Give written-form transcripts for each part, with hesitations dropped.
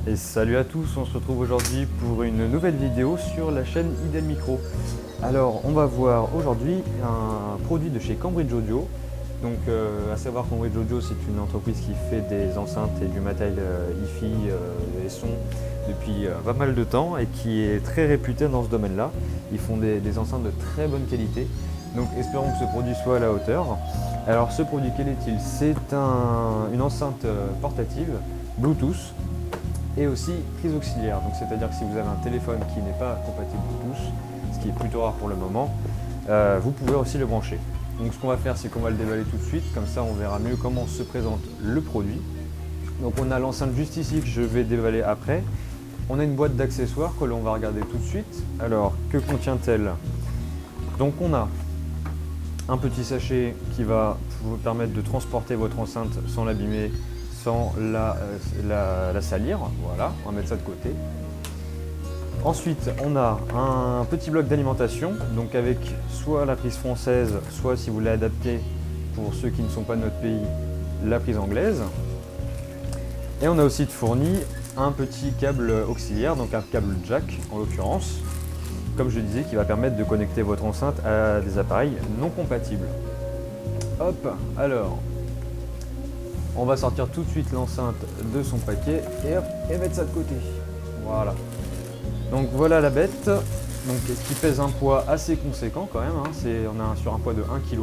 Et salut à tous, on se retrouve aujourd'hui pour une nouvelle vidéo sur la chaîne Idel Micro. Alors on va voir aujourd'hui un produit de chez Cambridge Audio. Donc à savoir Cambridge Audio, c'est une entreprise qui fait des enceintes et du matériel hi-fi et son depuis pas mal de temps et qui est très réputée dans ce domaine-là. Ils font des enceintes de très bonne qualité. Donc espérons que ce produit soit à la hauteur. Alors ce produit, quel est-il? C'est une enceinte portative Bluetooth et aussi prise auxiliaire. Donc c'est-à-dire que si vous avez un téléphone qui n'est pas compatible Bluetooth, ce qui est plutôt rare pour le moment, vous pouvez aussi le brancher. Donc ce qu'on va faire, c'est qu'on va le déballer tout de suite, comme ça on verra mieux comment se présente le produit. Donc on a l'enceinte juste ici que je vais déballer après. On a une boîte d'accessoires que l'on va regarder tout de suite. Alors que contient-elle? Donc on a un petit sachet qui va vous permettre de transporter votre enceinte sans l'abîmer, sans la salir. Voilà, on va mettre ça de côté. Ensuite, on a un petit bloc d'alimentation, donc avec soit la prise française, soit si vous voulez adapter pour ceux qui ne sont pas de notre pays, la prise anglaise. Et on a aussi fourni un petit câble auxiliaire, donc un câble jack en l'occurrence, comme je disais, qui va permettre de connecter votre enceinte à des appareils non compatibles. Hop, alors, on va sortir tout de suite l'enceinte de son paquet et hop, et mettre ça de côté. Voilà. Donc voilà la bête, donc, qui pèse un poids assez conséquent quand même, hein. On a sur un poids de 1,1 kg,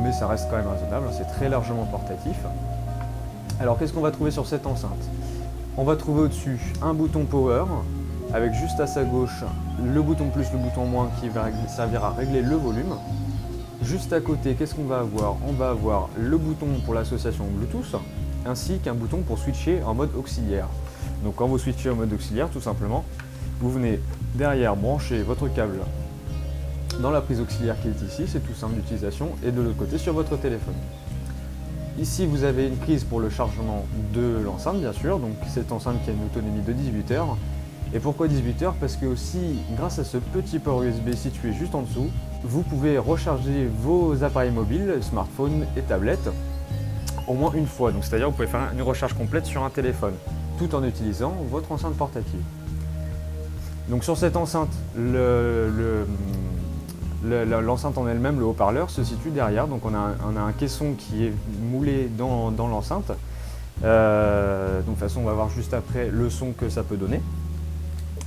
mais ça reste quand même raisonnable, c'est très largement portatif. Alors qu'est-ce qu'on va trouver sur cette enceinte? On va trouver au-dessus un bouton power, avec juste à sa gauche le bouton plus, le bouton moins qui va servir à régler le volume. Juste à côté, qu'est-ce qu'on va avoir? On va avoir le bouton pour l'association Bluetooth, ainsi qu'un bouton pour switcher en mode auxiliaire. Donc quand vous switchez en mode auxiliaire, tout simplement, vous venez derrière brancher votre câble dans la prise auxiliaire qui est ici, c'est tout simple d'utilisation, et de l'autre côté sur votre téléphone. Ici vous avez une prise pour le chargement de l'enceinte bien sûr, donc cette enceinte qui a une autonomie de 18 heures. Et pourquoi 18 heures? Parce que aussi, grâce à ce petit port USB situé juste en dessous, vous pouvez recharger vos appareils mobiles, smartphones et tablettes au moins une fois. Donc c'est-à-dire que vous pouvez faire une recharge complète sur un téléphone, tout en utilisant votre enceinte portative. Donc sur cette enceinte, l'enceinte en elle-même, le haut-parleur, se situe derrière. Donc on a un caisson qui est moulé dans l'enceinte. Donc de toute façon, on va voir juste après le son que ça peut donner.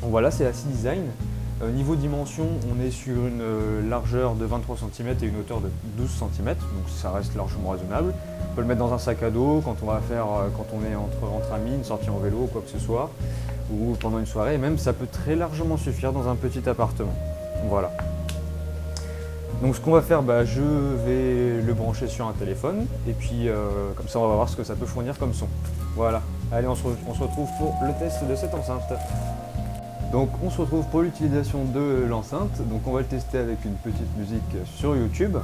Donc voilà, c'est assez design. Niveau dimension, on est sur une largeur de 23 cm et une hauteur de 12 cm, donc ça reste largement raisonnable. On peut le mettre dans un sac à dos quand on est entre amis, une sortie en vélo ou quoi que ce soit, ou pendant une soirée, et même ça peut très largement suffire dans un petit appartement. Voilà. Donc ce qu'on va faire, je vais le brancher sur un téléphone, et puis comme ça on va voir ce que ça peut fournir comme son. Voilà. Allez, on se retrouve pour le test de cette enceinte. Donc on se retrouve pour l'utilisation de l'enceinte, donc on va le tester avec une petite musique sur YouTube.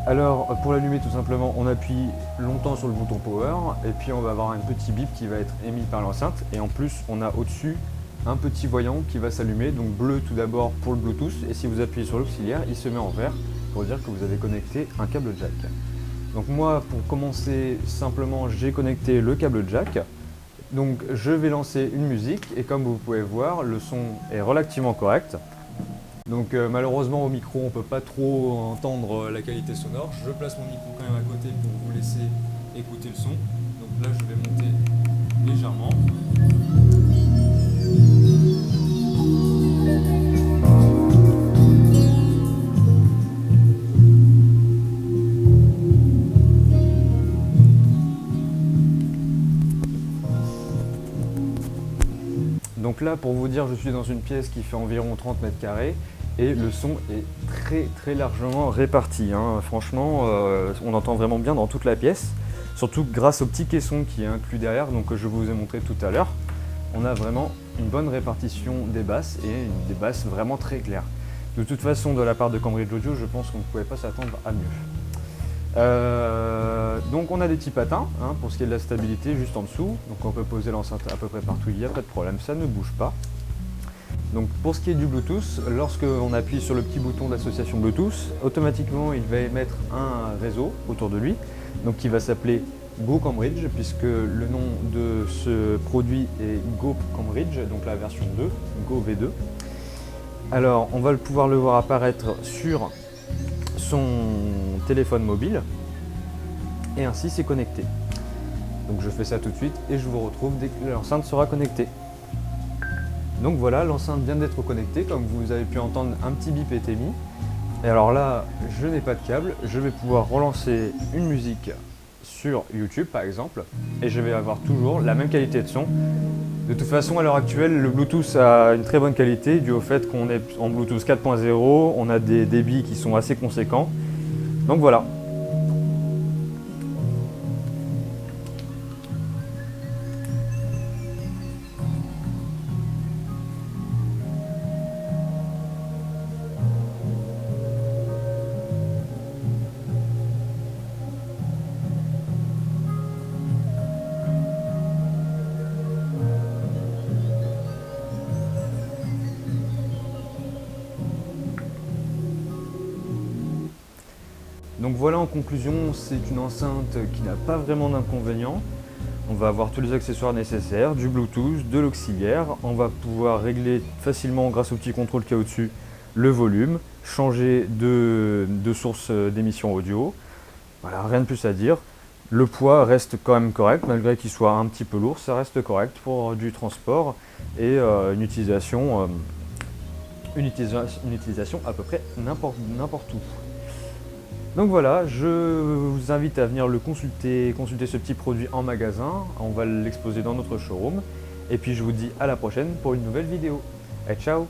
Alors pour l'allumer tout simplement, on appuie longtemps sur le bouton power et puis on va avoir un petit bip qui va être émis par l'enceinte, et en plus on a au-dessus un petit voyant qui va s'allumer, donc bleu tout d'abord pour le Bluetooth, et si vous appuyez sur l'auxiliaire, il se met en vert pour dire que vous avez connecté un câble jack. Donc moi, pour commencer simplement, j'ai connecté le câble jack. Donc je vais lancer une musique et comme vous pouvez voir, le son est relativement correct. Donc malheureusement au micro on ne peut pas trop entendre la qualité sonore. Je place mon micro quand même à côté pour vous laisser écouter le son. Donc là je vais monter légèrement. Donc là, pour vous dire, je suis dans une pièce qui fait environ 30 mètres carrés et le son est très largement réparti, hein. Franchement, on entend vraiment bien dans toute la pièce, surtout grâce au petit caisson qui est inclus derrière, donc que je vous ai montré tout à l'heure. On a vraiment une bonne répartition des basses et des basses vraiment très claires. De toute façon, de la part de Cambridge Audio, je pense qu'on ne pouvait pas s'attendre à mieux. Donc on a des petits patins, hein, pour ce qui est de la stabilité juste en dessous, donc on peut poser l'enceinte à peu près partout, il n'y a pas de problème, ça ne bouge pas. Donc pour ce qui est du Bluetooth, lorsque on appuie sur le petit bouton d'association Bluetooth, automatiquement il va émettre un réseau autour de lui, donc qui va s'appeler Go Cambridge, puisque le nom de ce produit est Go Cambridge, donc la version 2, Go V2. Alors on va pouvoir le voir apparaître sur son téléphone mobile et ainsi c'est connecté. Donc je fais ça tout de suite et je vous retrouve dès que l'enceinte sera connectée. Donc voilà, l'enceinte vient d'être connectée, comme vous avez pu entendre un petit bip est émis. Et alors là, je n'ai pas de câble, je vais pouvoir relancer une musique sur YouTube par exemple, et je vais avoir toujours la même qualité de son. De toute façon, à l'heure actuelle, le Bluetooth a une très bonne qualité, dû au fait qu'on est en Bluetooth 4.0, on a des débits qui sont assez conséquents. Donc voilà. Donc voilà, en conclusion, c'est une enceinte qui n'a pas vraiment d'inconvénients. On va avoir tous les accessoires nécessaires, du Bluetooth, de l'auxiliaire. On va pouvoir régler facilement, grâce au petit contrôle qu'il y a au-dessus, le volume, changer de source d'émission audio. Voilà, rien de plus à dire. Le poids reste quand même correct, malgré qu'il soit un petit peu lourd, ça reste correct pour du transport et une utilisation à peu près n'importe où. Donc voilà, je vous invite à venir le consulter ce petit produit en magasin. On va l'exposer dans notre showroom. Et puis je vous dis à la prochaine pour une nouvelle vidéo. Et ciao!